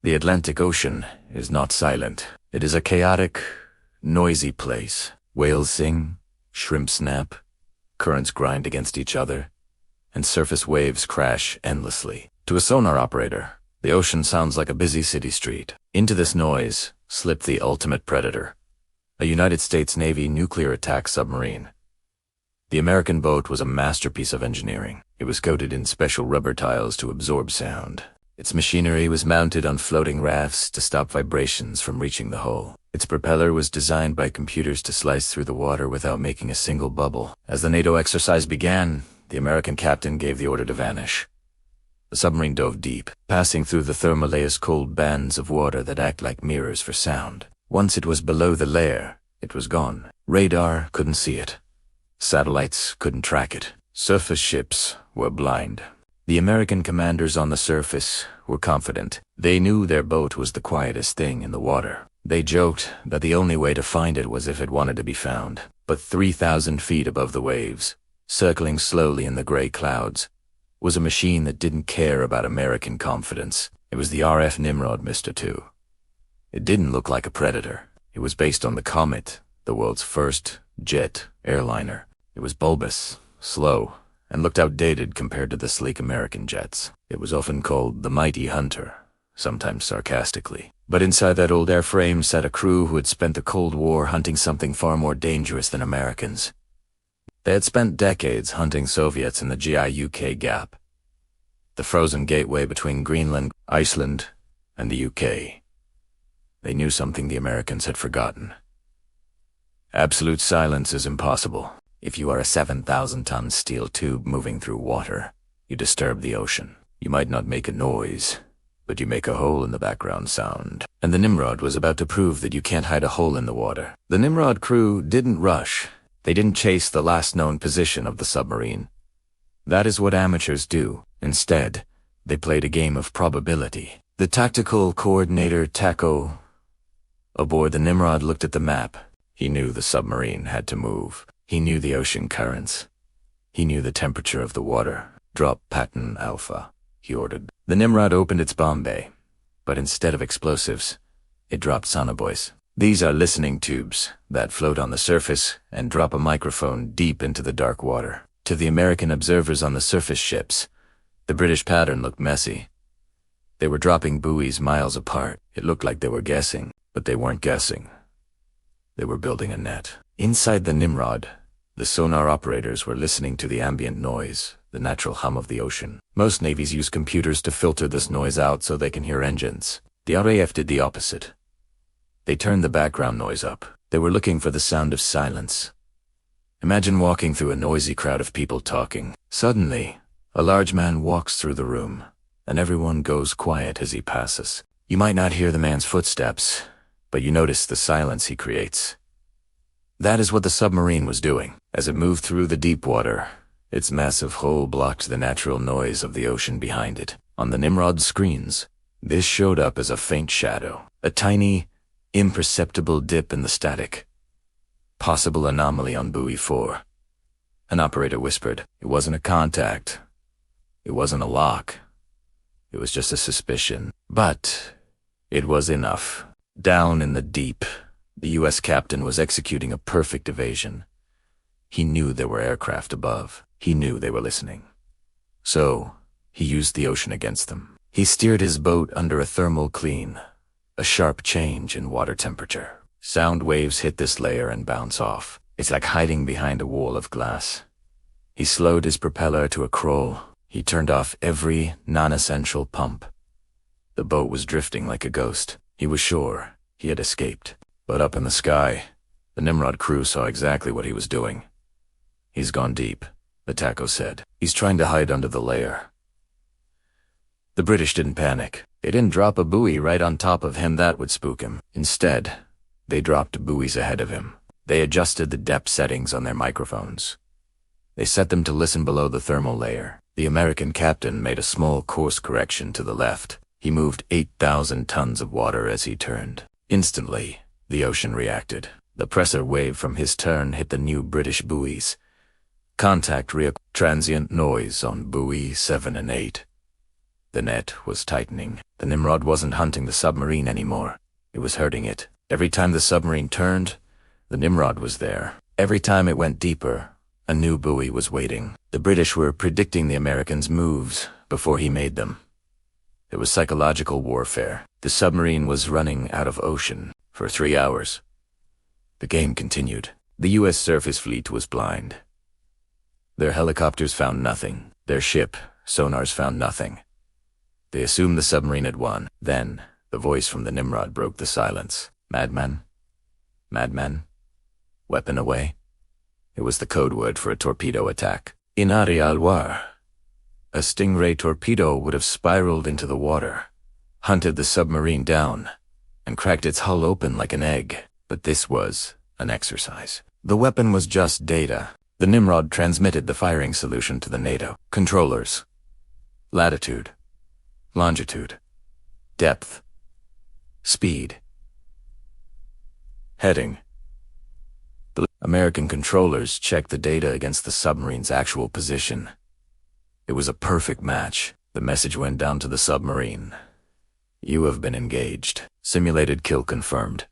The Atlantic Ocean is not silent. It is a chaotic, noisy place. Whales sing, shrimp snap, currents grind against each other, and surface waves crash endlessly. To a sonar operator, the ocean sounds like a busy city street. Into this noise slipped the ultimate predator, a United States Navy nuclear attack submarine. The American boat was a masterpiece of engineering. It was coated in special rubber tiles to absorb sound. Its machinery was mounted on floating rafts to stop vibrations from reaching the hull. Its propeller was designed by computers to slice through the water without making a single bubble. As the NATO exercise began, the American captain gave the order to vanish. The submarine dove deep, passing through the thermalaye's cold bands of water that act like mirrors for sound. Once it was below the layer, it was gone. Radar couldn't see it. Satellites couldn't track it. Surface ships were blind. The American commanders on the surface were confident. They knew their boat was the quietest thing in the water. They joked that the only way to find it was if it wanted to be found. But 3,000 feet above the waves, circling slowly in the gray clouds, was a machine that didn't care about American confidence. It was the RAF Nimrod MR2. It didn't look like a Predator. It was based on the Comet, the world's first jet airliner. It was bulbous, slow, and looked outdated compared to the sleek American jets. It was often called the Mighty Hunter, sometimes sarcastically. But inside that old airframe sat a crew who had spent the Cold War hunting something far more dangerous than Americans. They had spent decades hunting Soviets in the GI-UK gap, the frozen gateway between Greenland, Iceland, and the UK. They knew something the Americans had forgotten. Absolute silence is impossible. If you are a 7,000-ton steel tube moving through water, you disturb the ocean. You might not make a noise, but you make a hole in the background sound. And the Nimrod was about to prove that you can't hide a hole in the water. The Nimrod crew didn't rush. They didn't chase the last known position of the submarine. That is what amateurs do. Instead, they played a game of probability. The tactical coordinator, Taco, aboard the Nimrod looked at the map. He knew the submarine had to move. He knew the ocean currents. He knew the temperature of the water. Drop Patton Alpha, he ordered. The Nimrod opened its bomb bay, but instead of explosives, it dropped sonobuoys. These are listening tubes that float on the surface and drop a microphone deep into the dark water. To the American observers on the surface ships, the British pattern looked messy. They were dropping buoys miles apart. It looked like they were guessing, but they weren't guessing. They were building a net. Inside the Nimrod, the sonar operators were listening to the ambient noise, the natural hum of the ocean. Most navies use computers to filter this noise out so they can hear engines. The RAF did the opposite. They turned the background noise up. They were looking for the sound of silence. Imagine walking through a noisy crowd of people talking. Suddenly, a large man walks through the room, and everyone goes quiet as he passes. You might not hear the man's footsteps, but you notice the silence he creates. That is what the submarine was doing. As it moved through the deep water, its massive hull blocked the natural noise of the ocean behind it. On the Nimrod's screens, this showed up as a faint shadow, a tiny, imperceptible dip in the static. Possible anomaly on buoy 4. An operator whispered. It wasn't a contact. It wasn't a lock. It was just a suspicion. But it was enough. Down in the deep, the US captain was executing a perfect evasion. He knew there were aircraft above. He knew they were listening. So, he used the ocean against them. He steered his boat under a thermal clean, a sharp change in water temperature. Sound waves hit this layer and bounce off. It's like hiding behind a wall of glass. He slowed his propeller to a crawl. He turned off every non-essential pump. The boat was drifting like a ghost. He was sure he had escaped. But up in the sky, the Nimrod crew saw exactly what he was doing. He's gone deep, the Taco said. He's trying to hide under the layer. The British didn't panic. They didn't drop a buoy right on top of him. That would spook him. Instead, they dropped buoys ahead of him. They adjusted the depth settings on their microphones. They set them to listen below the thermal layer. The American captain made a small course correction to the left. He moved 8,000 tons of water as he turned. Instantly, the ocean reacted. The pressure wave from his turn hit the new British buoys. Contact transient noise on buoy 7 and 8. The net was tightening. The Nimrod wasn't hunting the submarine anymore. It was hurting it. Every time the submarine turned, the Nimrod was there. Every time it went deeper, a new buoy was waiting. The British were predicting the Americans' moves before he made them. It was psychological warfare. The submarine was running out of ocean for 3 hours. The game continued. The US surface fleet was blind. Their helicopters found nothing. Their ship, sonars, found nothing. They assumed the submarine had won. Then, the voice from the Nimrod broke the silence. Madman? Madman? Weapon away? It was the code word for a torpedo attack. In Arialwar, a Stingray torpedo would have spiraled into the water, hunted the submarine down, and cracked its hull open like an egg. But this was an exercise. The weapon was just data. The Nimrod transmitted the firing solution to the NATO controllers. Latitude, longitude, depth, speed, heading. The American controllers checked the data against the submarine's actual position. It was a perfect match. The message went down to the submarine. You have been engaged. Simulated kill confirmed.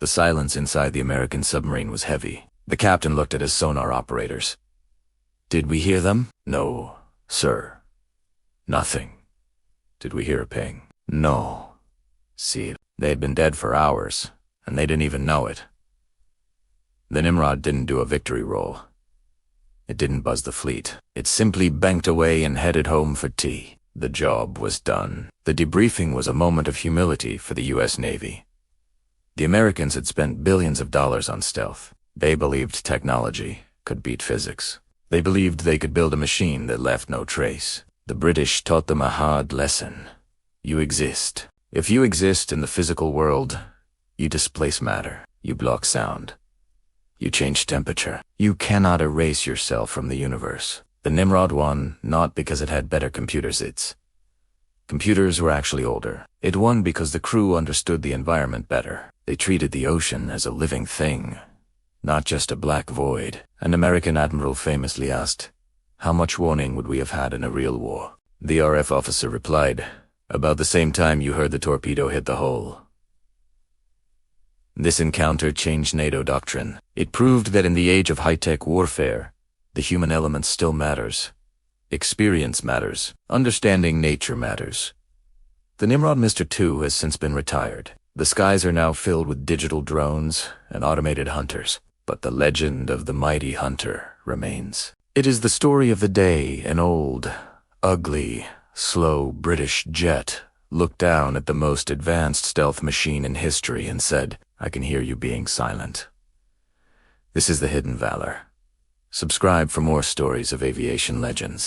The silence inside the American submarine was heavy. The captain looked at his sonar operators. Did we hear them? No, sir. Nothing. Did we hear a ping? No. See, they had been dead for hours, and they didn't even know it. The Nimrod didn't do a victory roll. It didn't buzz the fleet. It simply banked away and headed home for tea. The job was done. The debriefing was a moment of humility for the US Navy. The Americans had spent billions of dollars on stealth. They believed technology could beat physics. They believed they could build a machine that left no trace. The British taught them a hard lesson. You exist. If you exist in the physical world, you displace matter. You block sound. You change temperature. You cannot erase yourself from the universe. The Nimrod won not because it had better computers. Its computers were actually older. It won because the crew understood the environment better. They treated the ocean as a living thing, not just a black void. An American admiral famously asked, "How much warning would we have had in a real war?" The RF officer replied, "About the same time you heard the torpedo hit the hull." This encounter changed NATO doctrine. It proved that in the age of high-tech warfare, the human element still matters. Experience matters. Understanding nature matters. The Nimrod MR2 has since been retired. The skies are now filled with digital drones and automated hunters. But the legend of the mighty hunter remains. It is the story of the day an old, ugly, slow British jet looked down at the most advanced stealth machine in history and said, "I can hear you being silent." This is The Hidden Valor. Subscribe for more stories of aviation legends.